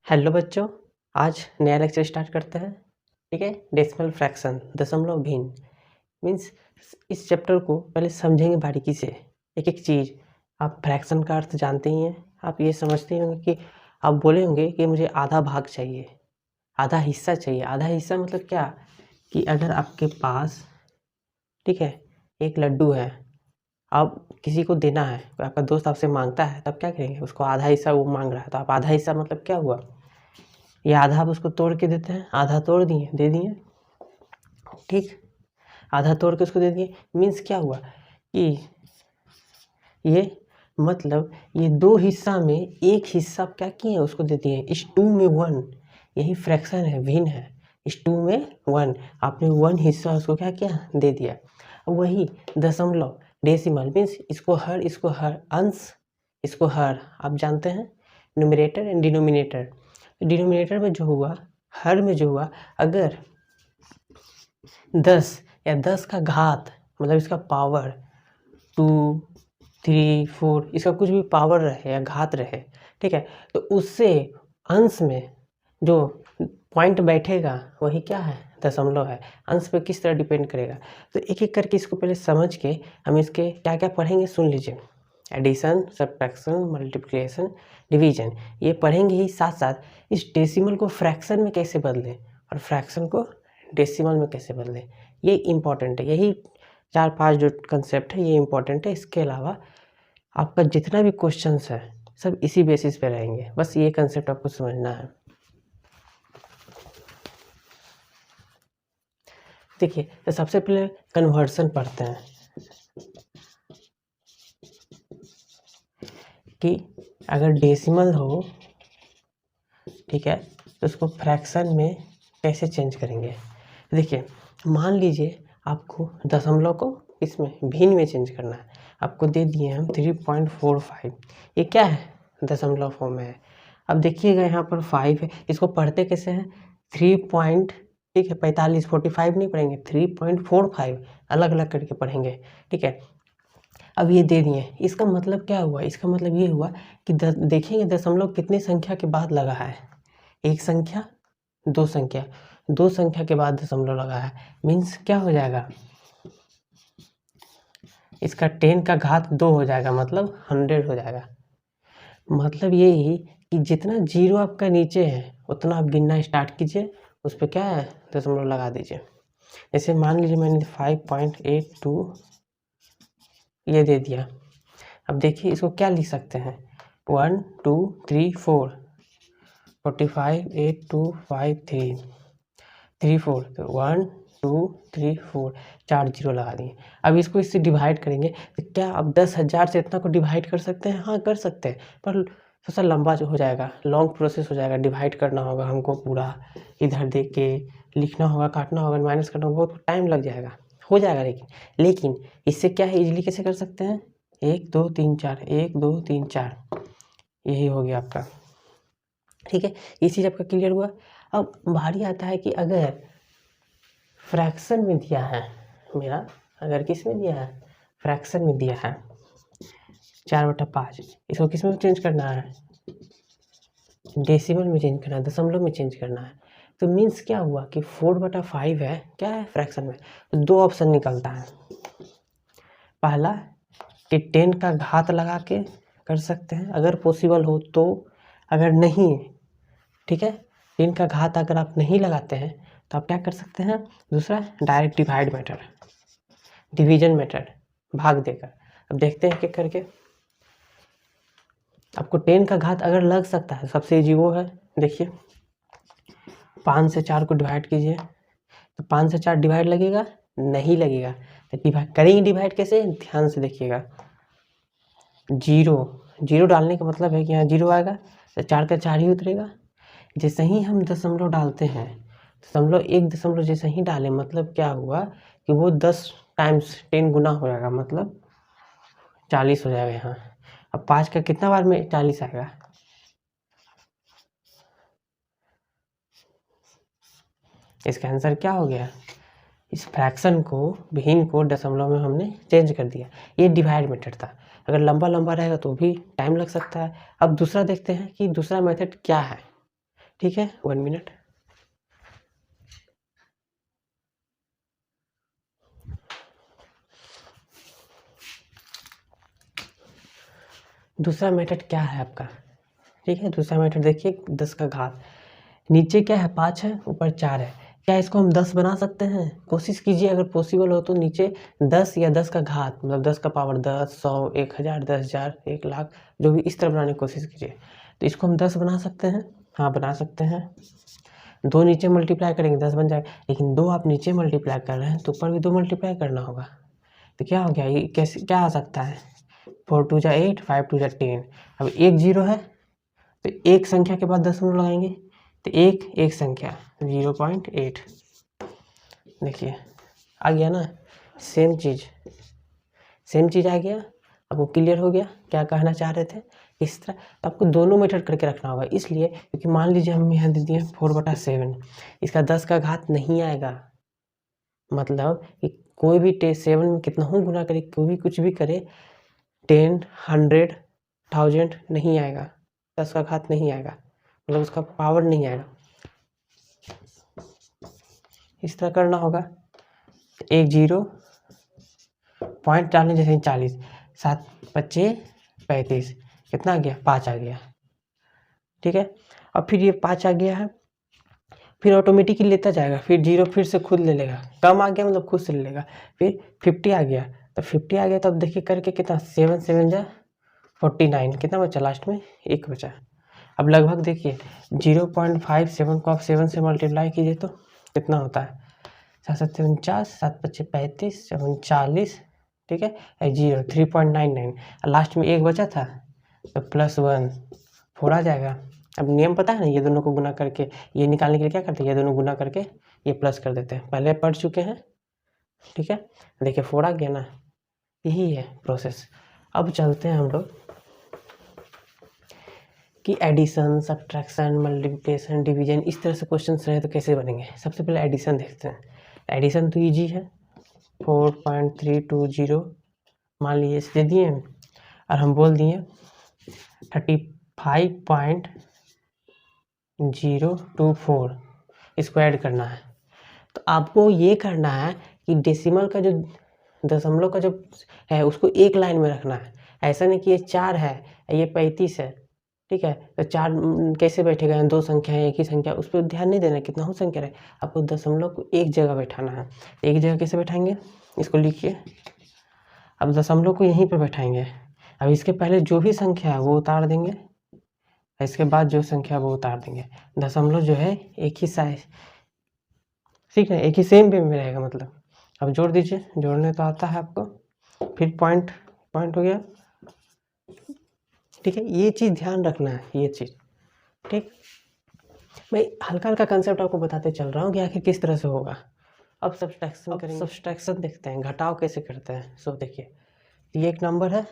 Hello बच्चों, आज नया लेक्चर स्टार्ट करते हैं। ठीक है, डेसिमल फ्रैक्शन, दशमलव भिन्न। मीन्स इस चैप्टर को पहले समझेंगे बारीकी से, एक एक चीज़। आप फ्रैक्शन का अर्थ जानते ही हैं, आप ये समझते होंगे कि आप बोले होंगे कि मुझे आधा भाग चाहिए, आधा हिस्सा चाहिए। आधा हिस्सा मतलब क्या, कि अगर आपके पास, ठीक है, एक लड्डू है, आप किसी को देना है, आपका दोस्त आपसे मांगता है, तब क्या करेंगे, उसको आधा हिस्सा वो मांग रहा है, तो आप आधा हिस्सा मतलब क्या हुआ, ये आधा आप उसको तोड़ के देते हैं, आधा तोड़ दिए, दे दिए, ठीक, आधा तोड़ के उसको दे दिए। मीन्स क्या हुआ कि ये मतलब ये दो हिस्सा में एक हिस्सा आप क्या किए, उसको दे दिए। इस 2 में 1, यही फ्रैक्शन है, भिन्न है। इस 2 में 1, आपने 1 हिस्सा उसको क्या किया, दे दिया। वही दशमलव, डेसिमल मीन्स इसको हर अंश, इसको हर, आप जानते हैं न्यूमरेटर एंड डिनोमिनेटर। डिनोमिनेटर में जो हुआ, हर में जो हुआ, अगर 10 या 10 का घात मतलब इसका पावर 2, 3, 4, इसका कुछ भी पावर रहे या घात रहे, ठीक है, तो उससे अंश में जो पॉइंट बैठेगा वही क्या है, दशमलव है। अंश पे किस तरह डिपेंड करेगा, तो एक एक करके इसको पहले समझ के हम इसके क्या क्या पढ़ेंगे सुन लीजिए। एडिशन, सब्ट्रैक्शन, मल्टीप्लिकेशन, डिवीजन, ये पढ़ेंगे ही। साथ साथ इस डेसिमल को फ्रैक्शन में कैसे बदलें और फ्रैक्शन को डेसिमल में कैसे बदलें, ये इम्पॉर्टेंट है। यही 4-5 जो कंसेप्ट है ये इम्पॉर्टेंट है। इसके अलावा आपका जितना भी क्वेश्चंस है सब इसी बेसिस पे रहेंगे, बस ये कंसेप्ट आपको समझना है। देखिए, तो सबसे पहले कन्वर्सन पढ़ते हैं कि अगर डेसिमल हो, ठीक है, तो उसको फ्रैक्शन में कैसे चेंज करेंगे। देखिए, मान लीजिए आपको दशमलव को इसमें भिन्न में चेंज करना है। आपको दे दिए हम 3.45, ये क्या है, दशमलव फॉर्म में है। अब देखिएगा यहाँ पर 5 है, इसको पढ़ते कैसे हैं, 3 ठीक है, 45, 45 नहीं पढ़ेंगे, 3.45 अलग अलग करके पढ़ेंगे, ठीक है। अब ये दे दिए, इसका मतलब क्या हुआ, इसका मतलब ये हुआ कि देखेंगे दशमलव कितनी संख्या के बाद लगा है, एक संख्या, दो संख्या, दो संख्या के बाद दशमलव लगा है। मीन्स क्या हो जाएगा, इसका 10 का घात 2 हो जाएगा, मतलब 100 हो जाएगा। मतलब ये ही कि जितना जीरो आपका नीचे है उतना आप गिनना स्टार्ट कीजिए, उस पर क्या है, दशमलव लगा दीजिए। जैसे मान लीजिए मैंने 5.82 ये दे दिया। अब देखिए इसको क्या लिख सकते हैं, 1 2 3 4, 45 8 2 5 3 3 4, तो 1 2 3 4, 4 जीरो लगा दिए। अब इसको इससे डिवाइड करेंगे, तो क्या आप 10,000 से इतना को डिवाइड कर सकते हैं, हाँ कर सकते हैं, पर थोड़ा सा लंबा जो हो जाएगा, लॉन्ग प्रोसेस हो जाएगा, डिवाइड करना होगा हमको पूरा, इधर देख के लिखना होगा, काटना होगा, माइनस करना होगा, बहुत टाइम लग जाएगा, हो जाएगा। लेकिन इससे क्या है, इजीली कैसे कर सकते हैं, 1 2 3 4, 1 2 3 4, यही हो गया आपका, ठीक है। ये चीज़ आपका क्लियर हुआ। अब बारी आता है कि अगर फ्रैक्शन में दिया है मेरा, अगर किस में दिया है, फ्रैक्शन में दिया है 4/5, इसको किस में चेंज करना है, डेसिमल में चेंज करना है, दशमलव में चेंज करना है। तो मीन्स क्या हुआ कि 4/5 है, क्या है, फ्रैक्शन में, तो दो ऑप्शन निकलता है। पहला कि 10 का घात लगा के कर सकते हैं अगर पॉसिबल हो तो, अगर नहीं, ठीक है, 10 का घात अगर आप नहीं लगाते हैं तो आप क्या कर सकते हैं, दूसरा direct divide method, division method, भाग देकर। अब देखते हैं क्या करके, आपको 10 का घात अगर लग सकता है, सबसे इजी वो है, देखिए 5 से 4 को डिवाइड कीजिए, तो 5 से 4 डिवाइड लगेगा, नहीं लगेगा, तो डिवाइड करेंगे, डिवाइड कैसे, ध्यान से देखिएगा, जीरो डालने का मतलब है कि यहाँ जीरो आएगा, तो 4 का 4 ही उतरेगा। जैसे ही हम दशमलव डालते हैं, दशमलव, एक दशमलव जैसे ही डालें, मतलब क्या हुआ कि वो 10 टाइम्स 10 गुना हो जाएगा, मतलब 40 हो जाएगा यहाँ। अब 5 का कितना बार में 40 आएगा, इसका आंसर क्या हो गया, इस फ्रैक्शन को, भिन्न को दशमलव में हमने चेंज कर दिया। ये डिवाइड मेथड था, अगर लंबा लंबा रहेगा तो भी टाइम लग सकता है। अब दूसरा देखते हैं कि दूसरा मेथड क्या है, ठीक है, 1 मिनट। दूसरा मेथड क्या है आपका? ठीक है, दूसरा मेथड देखिए, 10 का घात, नीचे क्या है 5 है, ऊपर 4 है। क्या इसको हम 10 बना सकते हैं? कोशिश कीजिए, अगर पॉसिबल हो तो नीचे 10 या 10 का घात, मतलब 10 का पावर 10, 100, 1000, 10,000, 1,00,000, जो भी, इस तरह बनाने की कोशिश कीजिए। तो इसको हम 10 बना सकते हैं, हाँ बना सकते हैं। 2 नीचे मल्टीप्लाई करेंगे 10 बन जाएगा, लेकिन 2 आप नीचे मल्टीप्लाई कर रहे हैं तो ऊपर भी 2 मल्टीप्लाई करना होगा। तो क्या हो गया, ये कैसे क्या आ सकता है? 4 2 जा 8, 5 2 जा 10। अब एक 0 है तो एक संख्या के बाद दशमलव लगाएंगे, तो एक संख्या 0.8। देखिए आ गया ना, सेम चीज़ आ गया। आपको क्लियर हो गया क्या कहना चाह रहे थे? इस तरह तो आपको दोनों मेथड करके रखना होगा, इसलिए क्योंकि मान लीजिए हम यहाँ दे दिए 4/7, इसका 10 का घात नहीं आएगा। मतलब कि कोई भी 7 में कितना हो गुना करे, कोई भी कुछ भी करे, 10, 100, 1000 नहीं आएगा, 10 का घात नहीं आएगा, मतलब उसका पावर नहीं आएगा। इस तरह करना होगा। एक 0 पॉइंट डालने, जैसे 40, 7 25 35, कितना आ गया? 5 आ गया। ठीक है, अब फिर ये 5 आ गया है, फिर ऑटोमेटिकली लेता जाएगा, फिर 0 फिर से खुद ले लेगा, कम आ गया मतलब खुद से ले लेगा। फिर 50 आ गया, तो 50 आ गया तो अब देखिए करके कितना, 7 7 जा 49, कितना बचा लास्ट में? 1 बचा। अब लगभग देखिए 0.57 को आप 7 से मल्टीप्लाई कीजिए तो कितना होता है? 7 7 49, 7 25 35, 7 40, ठीक है, 0 3.99, लास्ट में 1 बचा था तो +1 4 आ जाएगा। अब नियम पता है ना, ये दोनों को गुना करके ये निकालने के लिए क्या करते हैं, ये दोनों गुना करके ये प्लस कर देते हैं, पहले पढ़ चुके हैं। ठीक है, देखिए 4 आ गया ना, यही है प्रोसेस। अब चलते हैं हम लोग कि एडिशन, सब्ट्रैक्शन, मल्टीप्लिकेशन, डिवीजन, इस तरह से क्वेश्चन रहे तो कैसे बनेंगे। सबसे पहले एडिशन देखते हैं। एडिशन तो ईजी है, 4.320 मान लीजिए इसे दे दिए और हम बोल दिए 35.024 इसको ऐड करना है। तो आपको ये करना है कि डेसिमल का जो दशमलव का जो है उसको एक लाइन में रखना है। ऐसा नहीं कि ये 4 है ये 35 है, ठीक है, तो 4 कैसे बैठेगा? 2 संख्या है, एक ही संख्या, उस पर ध्यान नहीं देना कितना हो संख्या रहे, आपको दशमलव को एक जगह बैठाना है। एक जगह कैसे बैठाएंगे, इसको लिखिए। अब दशमलव को यहीं पर बैठाएंगे। अब इसके पहले जो भी संख्या है वो उतार देंगे, इसके बाद जो संख्या वो उतार देंगे। दशमलव जो है एक ही साइज, ठीक है, एक ही सेम वे में रहेगा मतलब। अब जोड़ दीजिए, जोड़ने तो आता है आपको, फिर पॉइंट हो गया। ठीक है, ये चीज़ ध्यान रखना है, ये चीज़। ठीक, मैं हल्का हल्का कंसेप्ट आपको बताते चल रहा हूँ कि आखिर किस तरह से होगा। अब सब्सट्रैक्शन करेंगे। सब्सट्रैक्शन देखते हैं, घटाव कैसे करते हैं। सो देखिए, ये एक नंबर है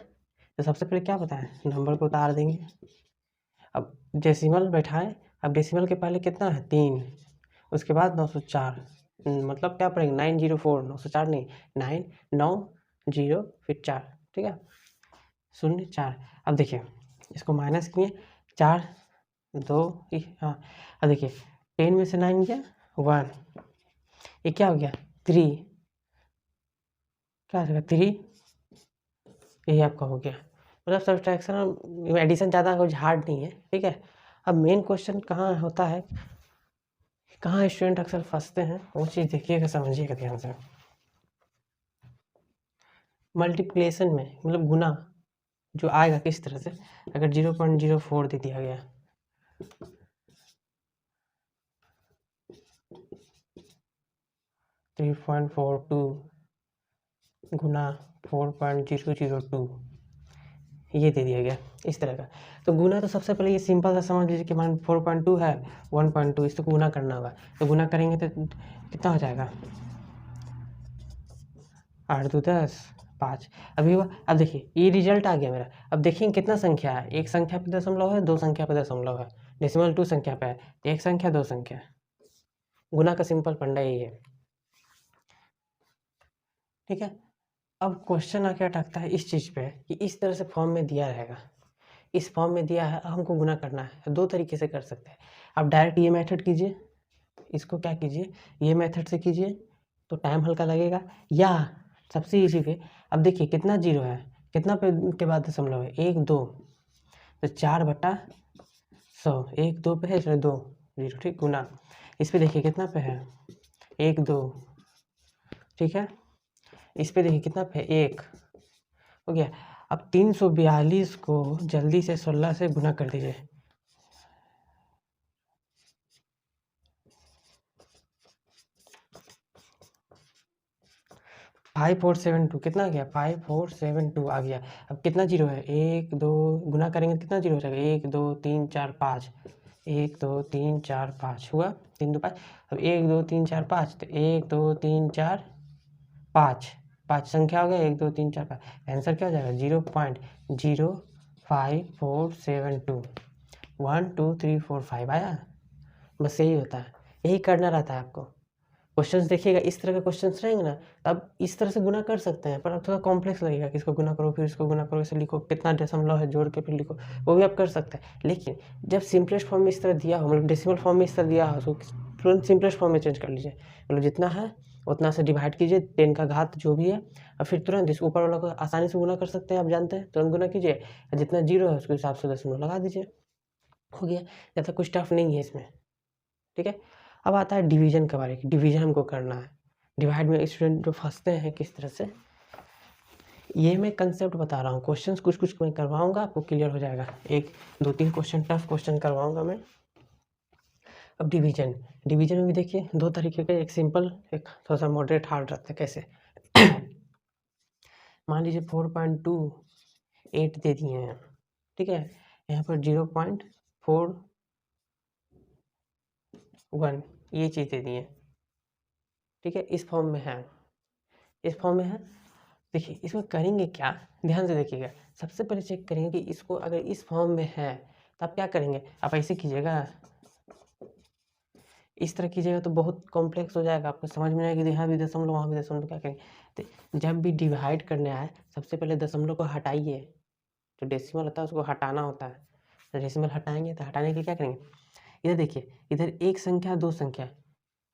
तो सबसे पहले क्या बताएं, नंबर को उतार देंगे। अब डेसिमल बैठाएं, अब डेसिमल के पहले कितना है 3, उसके बाद 904, मतलब क्या पड़ेगा 904, 904 नहीं, 9 9 0 फिर 4, ठीक है, 0 4। अब देखिए इसको माइनस किए, 4 2, हाँ, अब देखिए 10 में से 9 गया 1, ये क्या हो गया 3, क्या हो जाएगा 3, यही आपका हो गया। मतलब सब्ट्रैक्शन एडिशन ज़्यादा कुछ हार्ड नहीं है, ठीक है। अब मेन क्वेश्चन कहाँ होता है, कहाँ स्टूडेंट अक्सर फंसते हैं, वो चीज़ देखिएगा, समझिएगा ध्यान से। मल्टीप्लिकेशन में मतलब गुना जो आएगा किस तरह से, अगर 0.04 दे दिया गया, तो 3.42 गुना 4.002 ये दे दिया गया इस तरह का। तो गुना तो सबसे पहले ये सिंपल सा समझ लीजिए कि मान 4.2 है, 1.2, इसको गुना करना होगा। तो गुना करेंगे तो कितना हो जाएगा, 8 2 10 5। अभी अब देखिए ये रिजल्ट आ गया मेरा। अब देखिए कितना संख्या है, एक संख्या पे दशमलव है, दो संख्या पे दशमलव है, डेसिमल 2 संख्या पे है, एक संख्या 2 संख्या। गुना का सिंपल फंडा यही है, ठीक है। अब क्वेश्चन आके अटकता है इस चीज़ पे कि इस तरह से फॉर्म में दिया रहेगा, इस फॉर्म में दिया है, हमको गुना करना है। दो तरीके से कर सकते हैं। आप डायरेक्ट ये मेथड कीजिए, इसको क्या कीजिए, ये मेथड से कीजिए तो टाइम हल्का लगेगा, या सबसे ईजी वे, अब देखिए कितना जीरो है, कितना पे के बाद दशमलव है, 1 2, तो 4/100, 1 2 पे है इसलिए 2 जीरो, ठीक, गुना। इस पे देखिए कितना पे है, 1 2, ठीक है। इस पे देखिए कितना पे है, 1 हो गया। अब 342 को जल्दी से 16 से गुना कर दीजिए। 5472 कितना आ गया, 5472 आ गया। अब कितना जीरो है, 1 2, गुना करेंगे तो कितना जीरो हो जाएगा, 1 2 3 4 5, 1 2 3 4 5 हुआ, 3 2 5। अब 1 2 3 4 5, तो 1 2 3 4 5, 5 संख्या हो गया, 1 2 3 4 5। आंसर क्या हो जाएगा, 0.05472, 1 2 3 4 5 आया। बस यही होता है, यही करना रहता है आपको। क्वेश्चंस देखिएगा, इस तरह के क्वेश्चंस रहेंगे ना, तब इस तरह से गुना कर सकते हैं, पर अब थोड़ा कॉम्प्लेक्स लगेगा कि इसको गुना करो फिर इसको गुना करो, इसे लिखो, कितना दशमलव है जोड़ के फिर लिखो, वो भी आप कर सकते हैं। लेकिन जब सिंपलेस्ट फॉर्म में इस तरह दिया हो, मतलब डेसिमल फॉर्म में इस तरह दिया हो, तो तुरंत सिंपलेस्ट फॉर्म में चेंज कर लीजिए, मतलब जितना है उतना से डिवाइड कीजिए, 10 का घात जो भी है, और फिर तुरंत इस ऊपर वाला को आसानी से गुना कर सकते हैं, आप जानते हैं, तुरंत गुना कीजिए, जितना जीरो है उसके हिसाब से दशमलव लगा दीजिए, हो गया। ज़्यादा कुछ टफ नहीं है इसमें, ठीक है। अब आता है डिवीजन के बारे में, डिवीजन हमको करना है। डिवाइड में स्टूडेंट जो फंसते हैं किस तरह से, ये मैं कंसेप्ट बता रहा हूँ, क्वेश्चंस कुछ कुछ मैं करवाऊंगा, आपको क्लियर हो जाएगा। 1 2 3 क्वेश्चन टफ क्वेश्चन करवाऊंगा मैं। अब डिवीजन, डिवीजन में भी देखिए दो तरीके के, एक सिंपल, एक थोड़ा सा मॉडरेट हार्ड रहता है। कैसे, मान लीजिए 4.28 दे दिए हैं, ठीक है, यहाँ पर 0.41 ये चीज़ दे दी है, ठीक है, इस फॉर्म में है, इस फॉर्म में है। देखिए इसमें करेंगे क्या, ध्यान से देखिएगा। सबसे पहले चेक करेंगे कि इसको अगर इस फॉर्म में है तो आप क्या करेंगे, आप ऐसे कीजिएगा, इस तरह कीजिएगा तो बहुत कॉम्प्लेक्स हो जाएगा, आपको समझ में आएगा कि यहाँ भी दशमलव वहाँ भी दशमलव, क्या करेंगे, तो जब भी डिवाइड करने आए सबसे पहले दशमलव को हटाइए, जो डेसिमल होता है उसको हटाना होता है, तो डेसिमल हटाएंगे, तो हटाने के लिए क्या करेंगे, इधर देखिए, इधर एक संख्या दो संख्या,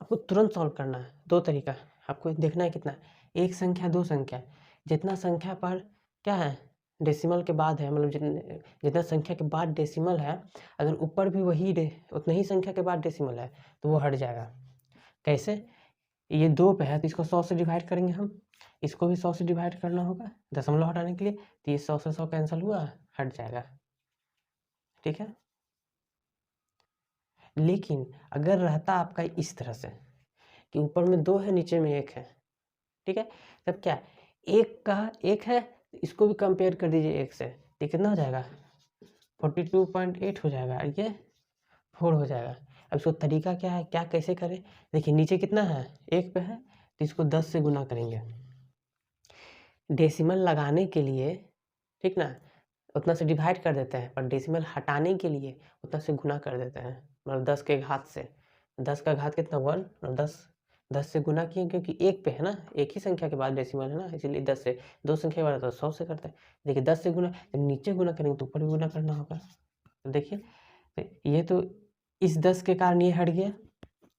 आपको तुरंत सॉल्व करना है। दो तरीका आपको देखना है, कितना, एक संख्या दो संख्या, जितना संख्या पर क्या है डेसिमल के बाद है, मतलब जितना संख्या के बाद डेसिमल है, अगर ऊपर भी वही उतना ही संख्या के बाद डेसिमल है तो वो हट जाएगा। कैसे, ये 2 पे है तो इसको 100 से डिवाइड करेंगे हम, इसको भी 100 से डिवाइड करना होगा दशमलव हटाने के लिए, तो ये 100 से 100 कैंसिल हुआ, हट जाएगा, ठीक है। लेकिन अगर रहता आपका इस तरह से कि ऊपर में 2 है नीचे में 1 है, ठीक है, तब क्या, एक का एक है, इसको भी कंपेयर कर दीजिए 1 से, तो कितना हो जाएगा, 42.8 हो जाएगा, ये 4 हो जाएगा। अब इसको तरीका क्या है, क्या कैसे करें, देखिए नीचे कितना है, 1 पे है, तो इसको 10 से गुना करेंगे, डेसिमल लगाने के लिए, ठीक ना, उतना से डिवाइड कर देते हैं, पर डेसिमल हटाने के लिए उतना से गुना कर देते हैं, मतलब 10 के घात से, 10 का घात कितना 1, और 10 से गुना किए, क्योंकि 1 पे है ना, एक ही संख्या के बाद डेसिमल है ना, इसीलिए 10 से, दो संख्या के बाद तो 100 से करते हैं। देखिए 10 से गुना, जब नीचे गुना करेंगे तो ऊपर भी गुना करना होगा, तो देखिए, तो ये तो इस 10 के कारण ये हट गया,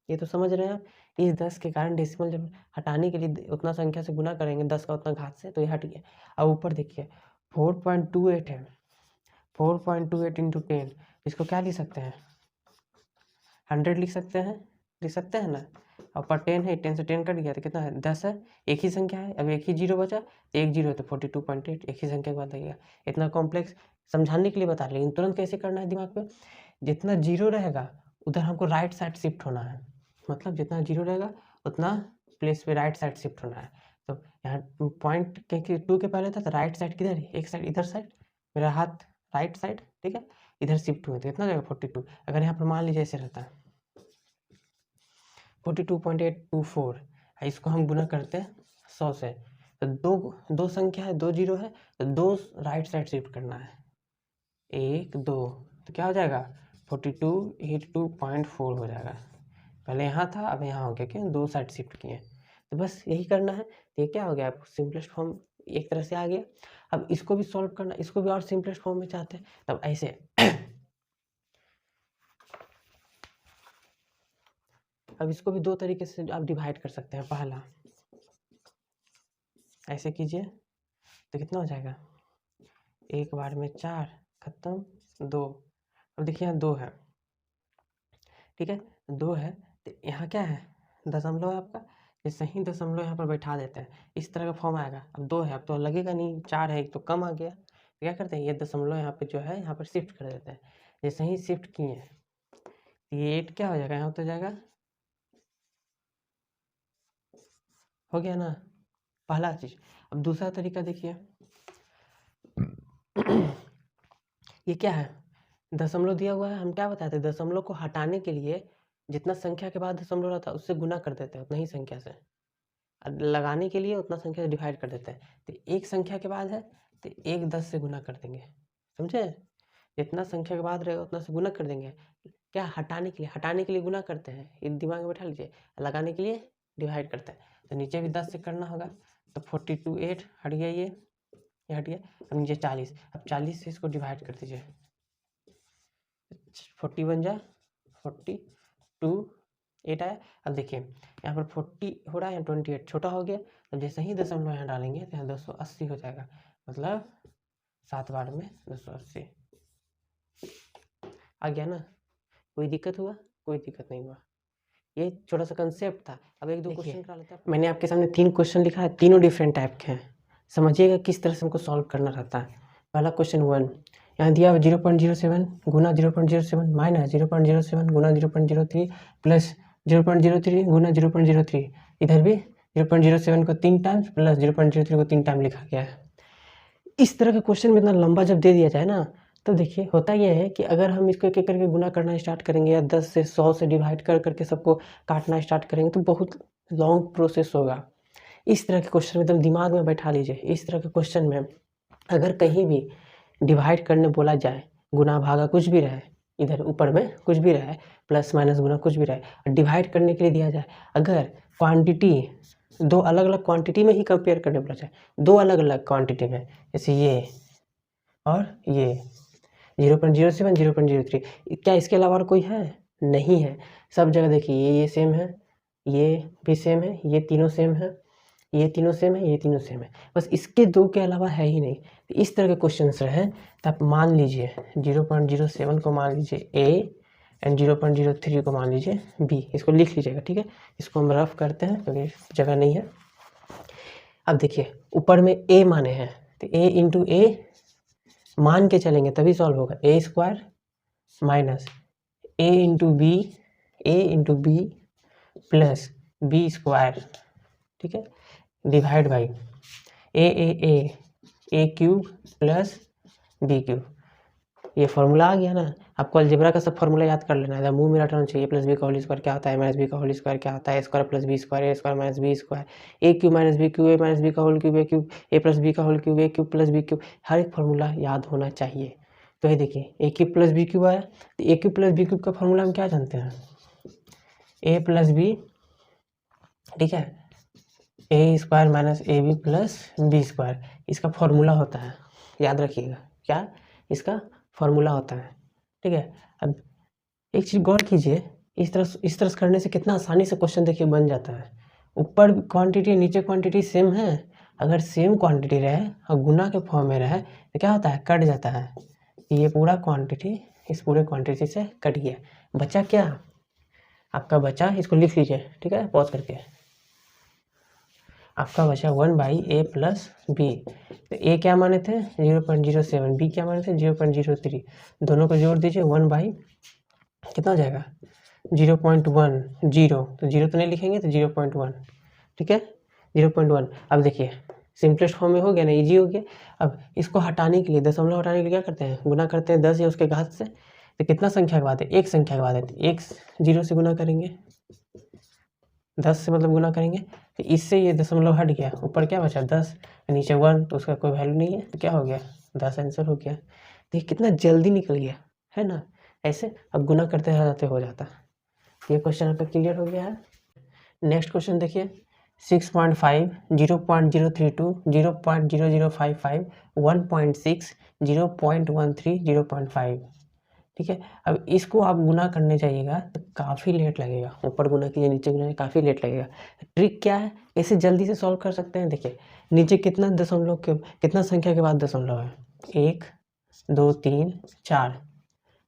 ये तो समझ रहे हैं आप, इस 10 के कारण डेसिमल जब हटाने के लिए उतना संख्या से गुना करेंगे 10 का उतना घात से, तो ये हट गया। अब ऊपर देखिए 4.28 है, 4.28 इंटू 10, इसको क्या लिख सकते हैं, 100 लिख सकते हैं ना, और पर 10 है, 10 से 10 कट गया तो कितना है, 10 है, एक ही संख्या है, अब एक ही जीरो बचा, एक जीरो है तो 42.8 एक ही संख्या के बाद लगेगा। इतना कॉम्प्लेक्स समझाने के लिए बता रहे, लेकिन तुरंत कैसे करना है दिमाग पे, जितना जीरो रहेगा उधर हमको राइट साइड शिफ्ट होना है, मतलब जितना जीरो रहेगा उतना प्लेस पे राइट साइड शिफ्ट होना है। तो यहाँ पॉइंट के 2 के पहले था, तो राइट साइड किधर, एक साइड इधर साइड, मेरा हाथ राइट साइड, ठीक है, इधर शिफ्ट हुए तो कितना जाएगा 42। अगर यहाँ पर मान लीजिए ऐसे रहता है 42.824, इसको हम गुना करते हैं 100 से, तो दो संख्या है, दो जीरो है, तो दो राइट साइड शिफ्ट करना है, 1 2, तो क्या हो जाएगा 4282.4 हो जाएगा। पहले यहाँ था अब यहाँ हो गया, क्यों, दो साइड शिफ्ट किए, तो बस यही करना है। तो ये क्या हो गया, सिंपलेस्ट फॉर्म एक तरह से आ गया। अब इसको भी सॉल्व करना, इसको भी और सिंपलेस्ट फॉर्म में चाहते हैं, तब ऐसे अब इसको भी दो तरीके से आप डिवाइड कर सकते हैं। पहला ऐसे कीजिए तो कितना हो जाएगा, एक बार में 4 खत्म, 2। अब देखिए यहाँ 2 है, ठीक है, 2 है तो यहाँ क्या है, दशमलव है आपका, जैसे ही दशमलव यहाँ पर बैठा देते हैं इस तरह का फॉर्म आएगा। अब 2 है, अब तो लगेगा नहीं, 4 है, एक तो कम आ गया, तो क्या करते हैं ये दशमलव यहाँ पे जो है यहाँ पर शिफ्ट कर देते हैं। जैसे ही शिफ्ट किए ये 8 क्या हो जाएगा, यहाँ तो जाएगा, हो गया ना पहला चीज। अब दूसरा तरीका देखिए ये क्या है, दशमलव दिया हुआ है, हम क्या बताते हैं दशमलव को हटाने के लिए जितना संख्या के बाद दशमलव रहता है उससे गुना कर देते हैं उतना ही संख्या से, लगाने के लिए उतना संख्या से डिवाइड कर देते हैं। तो एक संख्या के बाद है तो 1 10 से गुना कर देंगे, समझे, जितना संख्या के बाद रहेगा उतना से गुना कर देंगे। क्या हटाने के लिए, हटाने के लिए गुना करते हैं, ये दिमाग में बैठा लीजिए, लगाने के लिए डिवाइड करते हैं। तो नीचे भी 10 से करना होगा, तो 42 8 हट गया, ये हट गया। अब नीचे 40, अब 40 से इसको डिवाइड कर दीजिए, 40 बन जा 42 8 आया। अब देखिए यहाँ पर 40 हो रहा है, यहाँ 28 छोटा हो गया। अब जैसे ही दशमलव यहाँ डालेंगे तो यहाँ 280 हो जाएगा, मतलब 7 बार में 280 आ गया ना। कोई दिक्कत हुआ, कोई दिक्कत नहीं हुआ, ये छोटा सा कंसेप्ट था। अब एक दो क्वेश्चन करा लेते हैं। मैंने आपके सामने 3 क्वेश्चन लिखा है, तीनों डिफरेंट टाइप के हैं, समझिएगा किस तरह से हमको सॉल्व करना रहता है। पहला क्वेश्चन 1 यहाँ दिया 0.07 गुना 0.07 माइनस 0.07 गुना 0.03 प्लस 0.03 गुना 0.03, इधर भी 0.07 को 3 टाइम्स प्लस 0.03 को 3 टाइम लिखा गया है। इस तरह के क्वेश्चन में इतना लंबा जब दे दिया जाए ना, तो देखिए होता यह है कि अगर हम इसको एक एक करके गुना करना स्टार्ट करेंगे या 10 से 100 से डिवाइड कर करके सबको काटना स्टार्ट करेंगे तो बहुत लॉन्ग प्रोसेस होगा। इस तरह के क्वेश्चन में एकदम दिमाग में बैठा लीजिए, इस तरह के क्वेश्चन में अगर कहीं भी डिवाइड करने बोला जाए, गुना भागा कुछ भी रहे, इधर ऊपर में कुछ भी रहे, प्लस माइनस गुना कुछ भी रहे, डिवाइड करने के लिए दिया जाए, अगर क्वांटिटी दो अलग अलग क्वांटिटी में ही कंपेयर करने बोला जाए, दो अलग अलग क्वांटिटी में, जैसे ये और ये 0.07 0.03, क्या इसके अलावा और कोई है, नहीं है। सब जगह देखिए ये सेम है, ये भी सेम है, ये तीनों सेम है, ये तीनों सेम है, ये तीनों सेम है, बस इसके दो के अलावा है ही नहीं। तो इस तरह के क्वेश्चंस रहे तो आप मान लीजिए 0.07 को मान लीजिए A एंड 0.03 को मान लीजिए B, इसको लिख लीजिएगा, ठीक है। इसको हम रफ करते हैं क्योंकि जगह नहीं है। अब देखिए ऊपर में A माने हैं तो A इंटू A मान के चलेंगे तभी सॉल्व होगा, A square minus A into B plus B square, ठीक है, divide by A cube plus B cube. ये फॉर्मूला आ गया ना। आपको अलजेब्रा का सब फॉर्मूला याद कर लेना है, मुंह में रटना चाहिए। प्लस बी का होल स्क्वायर क्या होता है, माइनस बी का होल स्क्वायर क्या होता है, स्क्वायर प्लस बी स्क्वायर, ए स्क्वायर माइनस बी स्क्वायर, ए क्यूब माइनस बी क्यूब, ए माइनस बी का होल क्यूब, ए क्यूब, ए प्लस बी का होल क्यूब, ए क्यूब प्लस बी क्यूब, हर एक फॉर्मूला याद होना चाहिए। तो ये देखिए ए क्यूब प्लस बी क्यूब आया, तो ए क्यूब प्लस बी क्यूब का फॉर्मूला हम क्या जानते हैं, ए प्लस बी, ठीक है, A square minus A B plus B square, इसका फॉर्मूला होता है, याद रखिएगा क्या इसका फॉर्मूला होता है, ठीक है। अब एक चीज़ गौर कीजिए, इस तरह से करने से कितना आसानी से क्वेश्चन देखिए बन जाता है। ऊपर क्वांटिटी नीचे क्वांटिटी सेम है, अगर सेम क्वांटिटी रहे और गुना के फॉर्म में रहे तो क्या होता है, कट जाता है। ये पूरा क्वांटिटी इस पूरे क्वांटिटी से कट गया, बचा क्या आपका, बचा, इसको लिख लीजिए, ठीक है, पॉज करके, आपका बचा 1/a प्लस बी। तो ए क्या माने थे 0.07, बी क्या माने थे 0.03, दोनों को जोड़ दीजिए 1/, कितना हो जाएगा 0.10, तो 0 तो नहीं लिखेंगे तो 0.1, ठीक है 0.1। अब देखिए सिंपलेस्ट फॉर्म में हो गया ना, इजी हो गया। अब इसको हटाने के लिए, दशमलव हटाने के लिए क्या करते हैं, गुना करते हैं 10 या उसके घात से। तो कितना संख्या के बाद है, एक संख्या के बाद है, तो एक 0 से गुना करेंगे, 10 से मतलब गुना करेंगे, तो इससे ये दशमलव हट गया, ऊपर क्या बचा 10, नीचे 1, तो उसका कोई वैल्यू नहीं है, तो क्या हो गया 10 आंसर हो गया। देखिए कितना जल्दी निकल गया है ना, ऐसे अब गुना करते जाते हो जाता। ये क्वेश्चन आपका क्लियर हो गया है। नेक्स्ट क्वेश्चन देखिए 6.5, 0.032, 0.0055, 1.6, 0.13, 0.5। ठीक है, अब इसको आप गुना करने जाइएगा तो काफ़ी लेट लगेगा, ऊपर गुना कीजिए नीचे गुना काफ़ी लेट लगेगा। ट्रिक क्या है, इसे जल्दी से सॉल्व कर सकते हैं। देखिए नीचे कितना दशमलव के कितना संख्या के बाद दशमलव है, 1 2 3 4।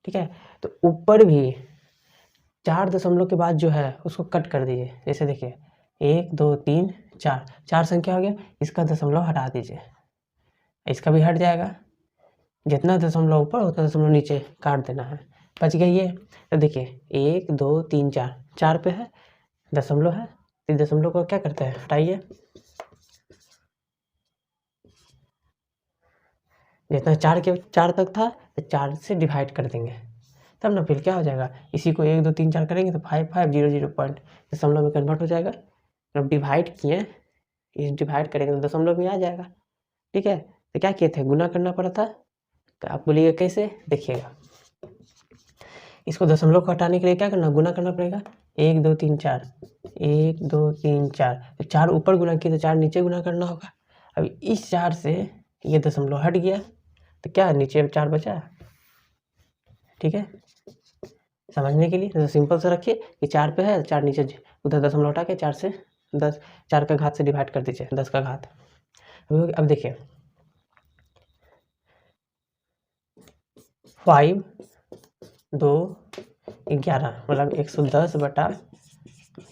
ठीक है, तो ऊपर भी 4 दशमलव के बाद जो है उसको कट कर दीजिए। जैसे देखिए 1 2 3 4, 4 संख्या हो गया, इसका दशमलव हटा दीजिए, इसका भी हट जाएगा। जितना दशमलव ऊपर उतना दशमलव नीचे काट देना है, बच गया ये। तो देखिए 1 2 3 4, 4 पे है दशमलव है, तो दशमलव को क्या करते हैं, हटाइए। जितना 4 तक था तो 4 से डिवाइड कर देंगे, तब ना फिर क्या हो जाएगा, इसी को 1 2 3 4 करेंगे तो 5 5 0 0 पॉइंट दशमलव में कन्वर्ट हो जाएगा। जब डिवाइड किए, इस डिवाइड करेंगे तो दशमलव में आ जाएगा। ठीक है, तो क्या किए थे, गुना करना पड़ा था। तो आप बोलिएगा कैसे, देखिएगा इसको दशमलव को हटाने के लिए क्या करना, गुना करना पड़ेगा। 1 2 3 4, 1 2 3 4, तो 4 ऊपर गुना किए तो 4 नीचे गुना करना होगा। अब इस 4 से ये दशमलव हट गया तो क्या नीचे 4 बचा। ठीक है, समझने के लिए तो सिंपल से रखिए कि 4 पे है, 4 नीचे उधर दशमलव हटा के 4 से 10, 4 का घात से डिवाइड कर दीजिए, 10 का घात। अब देखिए 5 2 11 मतलब 110 बटा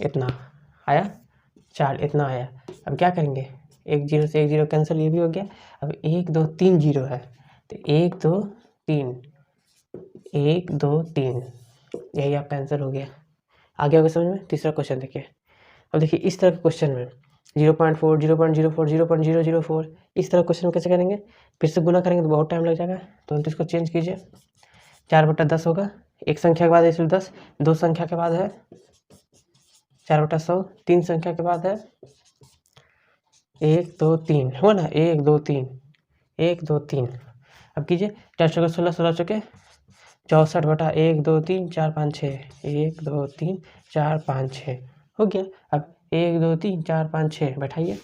इतना आया 4, इतना आया। अब क्या करेंगे, 1 0 से 1 0 कैंसिल, ये भी हो गया। अब 1 2 3 0 है तो 1 2 3, 1 2 3, यही आपका आंसर हो गया। आगे होगा समझ में। तीसरा क्वेश्चन देखिए। अब देखिए इस तरह के क्वेश्चन में 0.4 0.04 0.004 इस तरह क्वेश्चन में कैसे करेंगे, फिर से गुना करेंगे तो बहुत टाइम लग जाएगा, तो इसको चेंज कीजिए। 4/10 होगा, एक संख्या के बाद है 10, दो संख्या के बाद है 4/100, तीन संख्या के बाद है 1 2 3, हुआ ना 1 2 3 1 2 3। अब कीजिए 4 चौके 16, 16 चौके 64 बटा 1 2 3 4 5 6, 1 2 3 4 5 6 हो गया। अब 1 2 3 4 5 6 बैठाइए,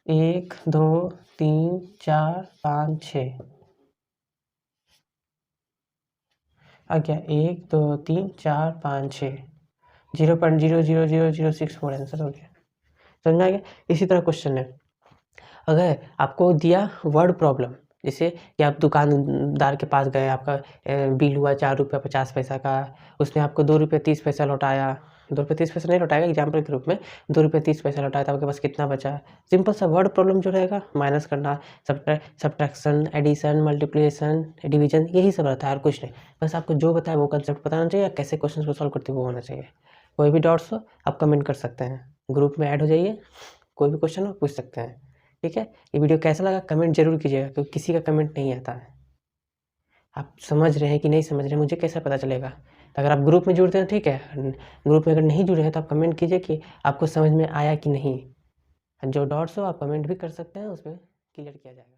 1 2 3 4 5 6 आ गया, 1 2 3 4 5 6, 0.00064 आंसर हो गया। समझ में आ गया। इसी तरह क्वेश्चन है, अगर आपको दिया वर्ड प्रॉब्लम, जैसे कि आप दुकानदार के पास गए, आपका बिल हुआ 4 रुपये 50 पैसा का, उसने आपको 2 रुपये 30 पैसा लौटाया, 2 रुपये 30 पैसा नहीं लौटाएगा, एग्जाम्पल के रूप में 2 रुपये 30 पैसा लौटाया तो आपके पास कितना बचा। सिंपल सा वर्ड प्रॉब्लम जो रहेगा, माइनस करना, सब्ट्रैक्शन, एडिशन, मल्टीप्लिकेशन, डिवीजन, यही सब रहता है और कुछ नहीं। बस आपको जो बताया वो कंसेप्ट बताना चाहिए, कैसे क्वेश्चन को सॉल्व करते वो होना चाहिए। कोई भी डाउट्स हो आप कमेंट कर सकते हैं, ग्रुप में ऐड हो जाइए, कोई भी क्वेश्चन हो पूछ सकते हैं। ठीक है, ये वीडियो कैसा लगा कमेंट जरूर कीजिएगा, क्योंकि किसी का कमेंट नहीं आता है। आप समझ रहे हैं कि नहीं समझ रहे हैं मुझे कैसे पता चलेगा। तो अगर आप ग्रुप में जुड़ते हैं ठीक है, ग्रुप में अगर नहीं जुड़े हैं तो आप कमेंट कीजिए कि आपको समझ में आया कि नहीं। जो डाउट्स हो आप कमेंट भी कर सकते हैं, उसमें क्लियर किया जाएगा।